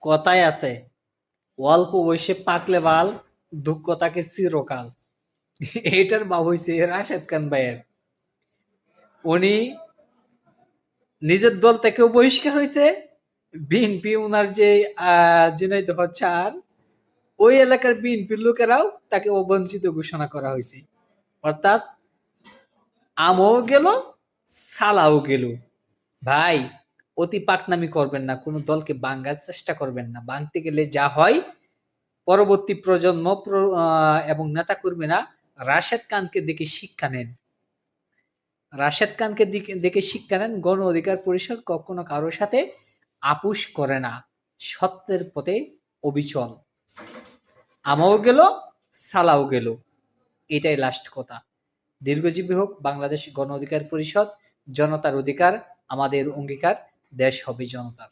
কথায় আছে, অল্প বয়সে পাকলে বাল, দুঃখ থাকে চিরকাল। এইটার বাব হইছে রাশেদ খান ভাইয়ের। উনি নিজের দল থেকেও বহিষ্কার হয়েছে। বিএনপি উনার যে ঝিনাইদহ চার, ওই এলাকার বিএনপির লোকেরাও তাকে অবঞ্চিত ঘোষণা করা হয়েছে। অর্থাৎ আমও গেল, সালাও গেল। ভাই, অতি পাকনামি করবেন না, কোন দলকে ভাঙার চেষ্টা করবেন না। ভাঙতে গেলে যা হয়, পরবর্তী প্রজন্ম এবং নেতা কর্মীরা রাশেদ খানকে দেখে শিক্ষা নেন। রাশেদ খানকে দেখে শিক্ষা নেন। গণ অধিকার পরিষদ কখনো কারোর সাথে আপোষ করে না, সত্যের পথে অবিচল। আমও গেল, সালাও গেল। এটাই লাস্ট কথা। দীর্ঘজীবী হোক বাংলাদেশ গণ অধিকার পরিষদ। জনতার অধিকার আমাদের অঙ্গীকার, দেশ হবে জনতার।